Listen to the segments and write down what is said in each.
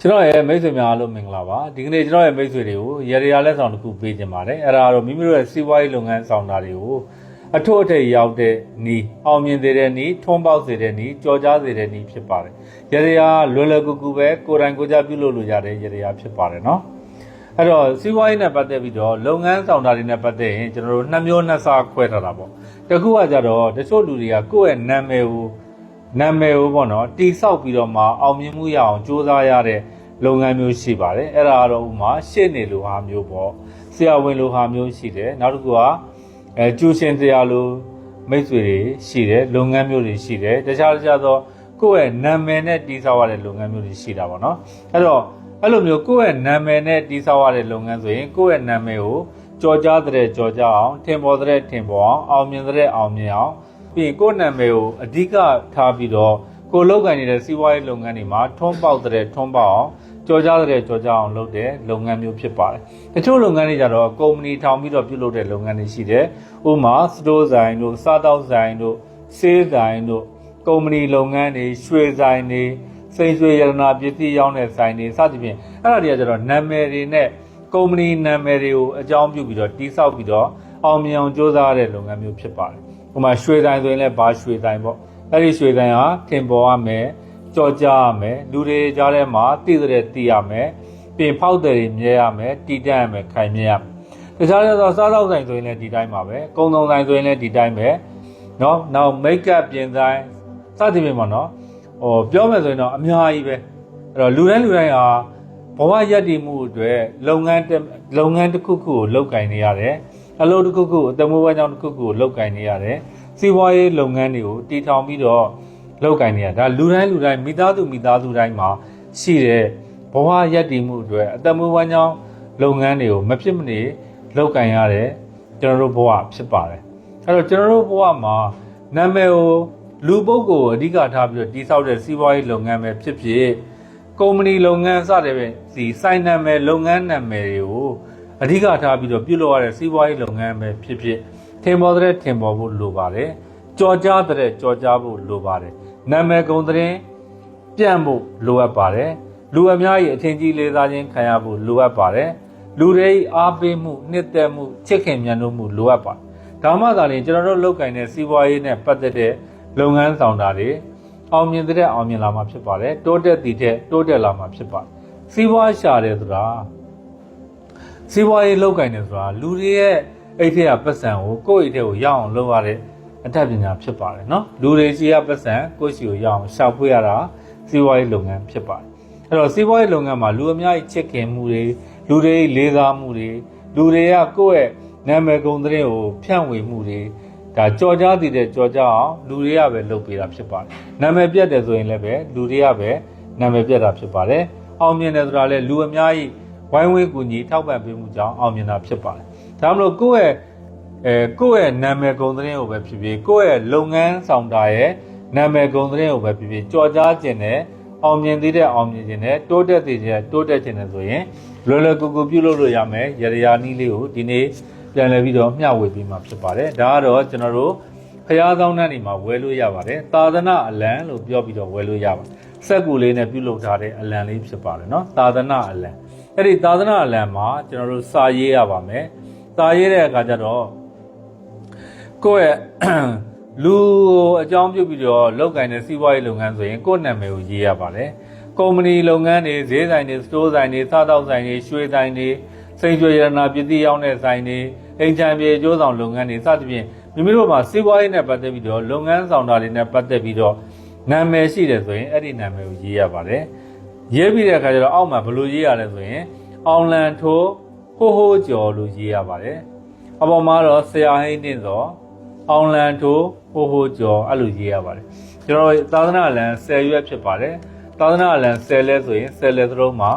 ကျွန်တော်ရဲ့မိတ်ဆွေများအားလုံးမင်္ဂလာပါဒီကနေ့ကျွန်တော်ရဲ့မိတ်ဆွေတွေကိုရေရလက်ဆောင်တစ်ခုပေးခြင်းပါတယ်အဲ့ဒါတော့မိမိတို့ရဲ့စီးပွားရေးလုပ်ငန်းဆောင်တာတွေကိုအထွတ်အထိပ်ရောက်တဲ့နီးအောင်မြင်စေတဲ့နီးထွန်းပေါက်စေတဲ့နီးကြော်ကြားစေတဲ့နီးဖြစ်ပါတယ်ရေရလွယ်လွယ်ကူကူပဲကိုယ်တိုင်ကိုယ်ကြပြုလုပ်လို့ရတဲ့ရေရဖြစ်ပါတယ်နော်အဲ့တော့စီးပွားရေးနဲ့ပတ်သက်ပြီးတော့လုပ်ငန်းဆောင်တာတွေနဲ့ပတ်သက်ရင်ကျွန်တော်တို့နှစ်မျိုးနှစ်စားခွဲထားတာပေါ့တစ်ခုကကြတော့တချို့လူတွေကကိုယ့်ရဲ့နာမည်ကိုပေါ့နော်တိဆောက်ပြီးတော့မှအောင်မြင်မှုရအောင်စူးစမ်းရတဲ့လုပ်ငန်းမျိုးရှိပါတယ်အဲ့ဒါကတော့ဥမာရှေ့နေလိုဟာမျိုးပေါ့ဆရာဝန်လိုဟာမျိုးရှိတယ်နောက်တစ်ခုကကျူရှင်တရားလိုမိတ်ဆွေတွေရှိတယ်လုပ်ငန်းမျိုးတွေရှိတယ်တခြားသောကိုယ့်ရဲ့နာမည်နဲ့တိဆောက်ရတဲ့လုပ်ငန်းမျိုးတွေရှိတာပေါ့နော်အဲ့တော့အဲ့လိုမျိုးကိုယ့်ရဲ့နာမည်နဲ့တိဆောက်ရတဲ့လုပ်ငန်းဆိုရင်ကိုယ့်ရဲ့နာမည်ကိုကြော်ကြားတဲ့ကြော်ကြားအောင်ထင်ပေါ်တဲ့ထင်ပေါ်အောင်အောင်မြင်တဲ့အောင်မြင်အောင်ပြီးရင်ကိုယ့်နာမည်ကိုအဓိကထားပြီးတော့ကိုလုပ်ကိုင်နေတဲ့စီးပွားရေးလုပ်ငန်းတွေမှာထွန်းပေါက်တဲ့ထွန်းပေါက်အောင်ကြော်ကြားတဲ့ကြော်ကြားအောင်လုပ်တဲ့လုပ်ငန်းမျိုးဖြစ်ပါတယ်။တချို့လုပ်ငန်းတွေကြတော့ကုမ္ပဏီထောင်ပြီးတော့ပြုလုပ်တဲ့လုပ်ငန်းတွေရှိတယ်။ဥပမာစတိုးဆိုင်တို့စားတောက်ဆိုင်တို့ဆေးဆိုင်တို့ကုမ္ပဏီလုပ်ငန်းတွေရွှေဆိုင်တွေစိန်ရွှေရတနာပစ္စည်းရောင်းတဲ့ဆိုင်တွေစသဖြင့်အဲ့ဒါတွေကကြတော့နာမည်တွေနဲ့ကုမ္ပဏီနာမည်တွေကိုအကြောင်းပြုပြီးတော့တိဆောက်ပြီးတော့အောင်မြင်အောင်စ조사ရတဲ့လုပ်ငန်းမျိုးဖြစ်ပါတယ်။ဥပမာရွှေဆိုင်ဆိုရင်လည်းဘာရွှေဆိုင်ပေါ့အဲ့ဒီရွှေဆိုင်ဟာထင်ပေါ်ရမယ်ကြော်ကြားရမယ်လူတွေကြားထဲမှာသိတဲ့သိရမယ်ပြင်ဖောက်တဲ့မြဲရမယ်တီးတတ်ရမယ်ခိုင်မြဲရမယ်တခြားသောစားသောက်ဆိုင်ဆိုရင်လည်းဒီတိုင်းပါပဲကုံတုံဆိုင်ဆိုရင်လည်းဒီတိုင်းပဲเนาะနောက်မိတ်ကပ်ပြင်ဆိုင်စသဖြင့်ပေါ့နော်ပြောမယ်ဆိုရင်တော့အများကြီးပဲအဲ့တော့လူတိုင်းဟာဘဝရပ်တည်မှုအတွက်လုပ်ငန်းတစ်ခုခုကိုလုပ်ကင်နေရတယ်အလုပ်တစ်ခုခုအတမိုးဝမ်းကြောင်းတစ်ခုခုကိုလုပ်ကင်နေရတယ်စီးပွားရေးလုပ်ငန်းတွေကိုတည်ထောင်ပြီးတော့လုပ်ကင်နေရဒါလူတိုင်းမိသားစုတိုင်းမှာရှိတဲ့ဘဝရပ်တည်မှုအတွက်အတမိုးဝမ်းကြောင်းလုပ်ငန်းတွေကိုမဖြစ်မနေလုပ်ကင်ရတဲ့ကျွန်တော်တို့ဘဝဖြစ်ပါတယ်အဲ့တော့ကျွန်တော်တို့ဘဝမှာနာမည်ကိုလူပုဂ္ဂိုလ်အဓိကထားပြီးတော့တည်ဆောက်တဲ့စီးပွားရေးလုပ်ငန်းပဲဖြစ်ဖြစ်ကုမ္ပဏီလုပ်ငန်းစတဲ့ပဲဒီစိုင်းနာမည်လုပ်ငန်းနာမည်တွေကိုအဓိကထားပြီးတော့ပြုလုပ်ရတဲ့စီးပွားရေးလုပ်ငန်းပဲဖြစ်ဖြစ်ထင်ပေါ်တဲ့ထင်ပေါ်ဖို့လိုပါတယ်ကြော်ကြားတဲ့ကြော်ကြားဖို့လိုပါတယ်နာမည်ကုန်တဲ့ပြန့်ဖို့လိုအပ်ပါတယ်လူအများကြီးအထင်ကြီးလေးစားခြင်းခံရဖို့လိုအပ်ပါတယ်လူတွေအားပေးမှုနှစ်သက်မှုချစ်ခင်မြတ်နိုးမှုလိုအပ်ပါတယ်ဒါမှသာလျှင်ကျွန်တော်တို့လုပ်ကိုင်တဲ့စီးပွားရေးနဲ့ပတ်သက်တဲ့လုပ်ငန်းဆောင်တာတွေအောင်မြင်တဲ့အောင်မြင်လာမှာဖြစ်ပါတယ်တိုးတက်တည်တဲ့တိုးတက်လာမှာဖြစ်ပါတယ်စီးပွားရှာတယ်ဆိုတာစီးပွားရေးလုပ်ကိုင်တယ်ဆိုတာလူတွေရဲ့အိတ်ထက်ကပတ်စံကိုကိုယ့်အိတ်ထက်ကိုရအောင်လုပ်ရတဲ့အတတ်ပညာဖြစ်ပါတယ်နော်လူတွေစီကပတ်စံကိုယ့်စီကိုရအောင်ရှာဖွေရတာစီးပွားရေးလုပ်ငန်းဖြစ်ပါတယ်အဲ့တော့စီးပွားရေးလုပ်ငန်းမှာလူအများကြီးချစ်ခင်မှုတွေလူတွေလေးစားမှုတွေလူတွေကကိုယ့်ရဲ့နာမည်ကုန်တဲ့ကိုဖြန့်ဝေမှုတွေဒါကြော်ကြားတည်တဲ့ကြော်ကြားအောင်လူတွေကပဲလုပ်ပေးတာဖြစ်ပါတယ်နာမည်ပြတ်တယ်ဆိုရင်လည်းပဲလူတွေကပဲနာမည်ပြတ်တာဖြစ်ပါတယ်အောင်မြင်တယ်ဆိုတာလည်းလူအများကြီးဝိုင်းဝန်းကူညီထောက်ပံ့ပေးမှုကြောင့်အောင်မြင်တာဖြစ်ပါတယ်ဒါမှမဟုတ်ကိုယ့်ရဲ့နာမည်ကုန်တဲ့ကိုပဲဖြစ်ဖြစ်ကိုယ့်ရဲ့လုပ်ငန်းဆောင်တာရဲ့နာမည်ကုန်တဲ့ကိုပဲဖြစ်ဖြစ်ကြော်ကြားခြင်းနဲ့အောင်မြင်သေးတဲ့အောင်မြင်ခြင်းနဲ့တိုးတက်သေးတဲ့တိုးတက်ခြင်းနဲ့ဆိုရင်လွယ်လွယ်ကူကူပြုလုပ်လို့ရမယ်ရရနီးလေးကိုဒီနေ့ပြန်လည်ပြီးတော့မျှဝေပေးမှာဖြစ်ပါတယ်ဒါကတော့ကျွန်တော်တို့ဖျားဆောင်တန်းနေမှာဝယ်လို့ရပါတယ်သာသနာအလံလို့ပြောပြီးတော့ဝယ်လို့ရပါတယ်စက်ကူလေးနဲ့ပြုလုပ်ထားတဲ့အလံလေးဖြစ်ပါတယ်နော်သာသနာအလံအဲ့ဒီသာသနာအလံမှာကျွန်တော်တို့စာရေးရပါမယ်စာရေးတဲ့အခါကျတော့ကိုယ့်ရဲ့လူအကြောင်းပြုပြီးတော့လုပ်ကိုင်တဲ့စီးပွားရေးလုပ်ငန်းဆိုရင်ကိုယ့်နာမည်ကိုရေးရပါတယ်ကုမ္ပဏီလုပ်ငန်းတွေဈေးဆိုင်တွေစတိုးဆိုင်တွေစားတောက်ဆိုင်တွေရွှေဆိုင်တွေစိန်ရွှေရတနာပစ္စည်းရောင်းတဲ့ဆိုင်တွေအိမ်ချမ်းပြေကျိုးဆောင်လုပ်ငန်းတွေစသဖြင့်မိမိတို့မှာစီးပွားရေးနဲ့ပတ်သက်ပြီးတော့လုပ်ငန်းဆောင်တာတွေနဲ့ပတ်သက်ပြီးတော့နာမည်ရှိတယ်ဆိုရင်အဲ့ဒီနာမည်ကိုရေးရပါတယ်ရေးပြီးတဲ့အခါကျတော့အောက်မှာဘယ်လိုရေးရလဲဆိုရင်အောင်လန်ထိုးဟိုးဟိုးကျော်လို့ရေးရပါတယ်အပေါ်မှာတော့ဆရာဟိန်းတင်စောအောင်လန်ထိုးဟိုးဟိုးကျော်အဲ့လိုရေးရပါတယ်ကျွန်တော်သာသနာလန်10ရွက်ဖြစ်ပါတယ်သာသနာလန်10လဲဆိုရင်10လဲသလုံးမှာ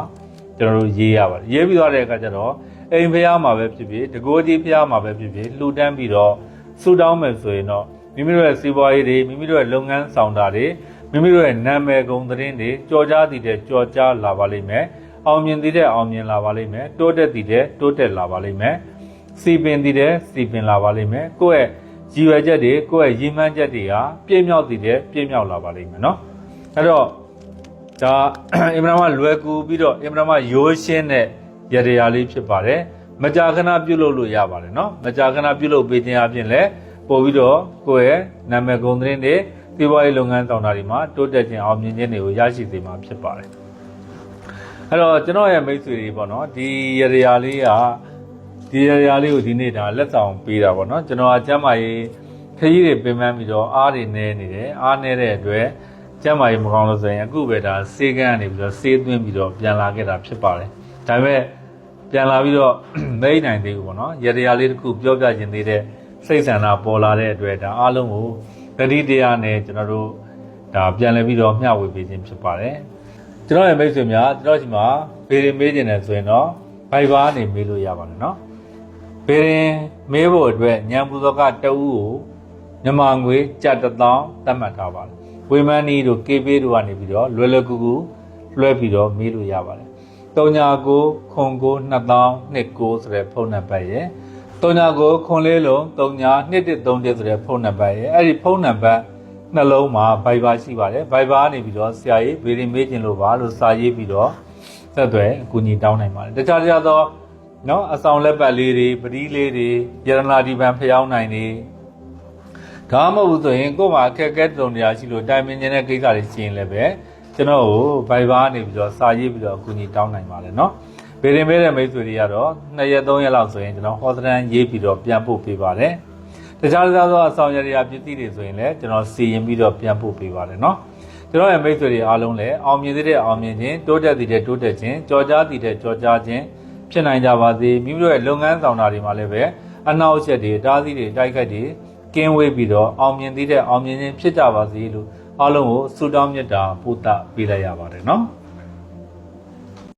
ကျွန်တော်တို့ရေးရပါတယ်ရေးပြီးသွားတဲ့အခါကျတော့အိမ်ဖျားမှာပဲဖြစ်ဖြစ်တကိုးကြီးဖျားမှာပဲဖြစ်ဖြစ်လှူဒန်းပြီးတော့ဆူတောင်းမယ်ဆိုရင်တော့မိမိတို့ရဲ့စီးပွားရေးတွေမိမိတို့ရဲ့လုပ်ငန်းဆောင်တာတွေမိမိတို့ရဲ့နာမည်ကုန်သတင်းတွေကြော်ကြားတည်တဲ့ကြော်ကြားလာပါလိမ့်မယ်အောင်မြင်တည်တဲ့အောင်မြင်လာပါလိမ့်မယ်တိုးတက်တည်တဲ့တိုးတက်လာပါလိမ့်မယ်စီပင်တည်တဲ့စီပင်လာပါလိမ့်မယ်ကိုယ့်ရဲ့ရည်ရွယ်ချက်တွေကိုယ့်ရဲ့ရည်မှန်းချက်တွေဟာပြည့်မြောက်တည်တဲ့ပြည့်မြောက်လာပါလိမ့်မယ်နော်အဲ့တော့ ဒါအင်မတန်မှလွယ်ကူပြီးတော့အင်မတန်မှရိုးရှင်းတဲ့ရတရားလေးဖြစ်ပါတယ်မကြာခဏပြုလုပ်လို့ရပါတယ်เนาะမကြာခဏပြုလုပ်ပေးခြင်းအပြင်လည်းပို့ပြီးတော့ကိုယ့်ရဲ့နာမည်ဂုဏ်သတင်းတွေစီးပွားရေးလုပ်ငန်းဆောင်တာတွေမှာတိုးတက်ခြင်းအောင်မြင်ခြင်းတွေကိုရရှိစေမှာဖြစ်ပါတယ်အဲ့တော့ကျွန်တော်ရဲ့မိတ်ဆွေတွေပေါ့နော်ဒီရတရားလေးကိုဒီနေ့ဒါလက်ဆောင်ပေးတာပေါ့နော်ကျွန်တော်အကျမ်းမာရေးခရီးတွေပြင်ပန်းပြီးတော့အားတွေနေနေတယ်အားနေတဲ့အတွက်ကျမ်းမာရေးမကောင်းလို့ဆိုရင်အခုပဲဒါစေကန်းကနေပြီးတော့စေးသွင်းပြီးတော့ပြန်လာခဲ့တာဖြစ်ပါတယ်ဒါပေမဲ့ပြန်လာပြီးတော့မိတ်နိုင်သေးဘူးပေါ့နော်ရတရားလေးတစ်ခုပြောပြခြင်းသေးတဲ့စိတ်ဆန္ဒပေါ်လာတဲ့အတွက်ဒါအားလုံးကိုတတိတရားနဲ့ကျွန်တော်တို့ဒါပြန်လည်ပြီးတော့မျှဝေပေးခြင်းဖြစ်ပါတယ်ကျွန်တော်ရဲ့မိတ်ဆွေများကျွန်တော်ဒီမှာဘေရင်မေးခြင်းနဲ့ဆိုရင်တော့ Viber နေမေးလို့ရပါတယ်နော်ဘေရင်မေးဖို့အတွက်ညံပူဇော်ကတအူးကိုမြန်မာငွေကျပ်1000သတ်မှတ်ထားပါတယ်ဝေမန်းနီတို့ KB တို့ကနေပြီးတော့လွယ်လွယ်ကူကူလွှဲပြီးတော့မေးလို့ရပါတယ်39ခွန်9 2029ဆိုတဲ့ဖုန်းနံပါတ်ရယ်39ခွန်လေးလုံး392131ဆိုတဲ့ဖုန်းနံပါတ်ရယ်အဲ့ဒီဖုန်းနံပါတ်နှလုံးမှာ Viber ရှိပါတယ် Viber ကနေပြီးတော့ဆရာကြီးဘေရင်မေးခြင်းလို့ပါလို့စာရေးပြီးတော့ဆက်သွယ်အကူအညီတောင်းနိုင်ပါတယ်တခြားသောနော်အဆောင်လက်ပတ်လေးတွေပတိလေးတွေယရနာဒီပန်ဖျောင်းနိုင်နေဒါမှမဟုတ်ဘူးဆိုရင်ကို့မှာအခက်အခဲတုံတရားရှိလို့တိုင်ပင်ခြင်းတဲ့ကိစ္စတွေရှိရင်လည်းပဲကျွန်တော်ကို Viber နေပြီးတော့စာရေးပြီးတော့အကူအညီတောင်းနိုင်ပါတယ်နော်ဘေရင်မေးတဲ့မိတ်ဆွေတွေကတော့2ရက်3ရက်လောက်ဆိုရင်ကျွန်တော်ဟောစတန်ရေးပြီးတော့ပြန်ပို့ပေးပါတယ်တခြားသောအဆောင်ရတရားပစ္စည်းတွေဆိုရင်လည်းကျွန်တော်စီရင်ပြီးတော့ပြန်ပို့ပေးပါတယ်နော်ကျွန်တော်ရဲ့မိတ်ဆွေတွေအားလုံးလည်းအောင်မြင်တဲ့အောင်မြင်ခြင်းတိုးတက်တဲ့တိုးတက်ခြင်းကြော်ကြားတဲ့ကြော်ကြားခြင်းဖြစ်နိုင်ကြပါစေမိမိတို့ရဲ့လုပ်ငန်းဆောင်တာတွေမှာလည်းပဲအနှောက်အယှက်တွေတားဆီးတွေတိုက်ခိုက်တွေကင်းဝေးပြီးတော့အောင်မြင်တဲ့အောင်မြင်ခြင်းဖြစ်ကြပါစေလို့အားလုံးကိုဆုတောင်းမေတ္တာပို့သပေးလိုက်ရပါတယ်နော်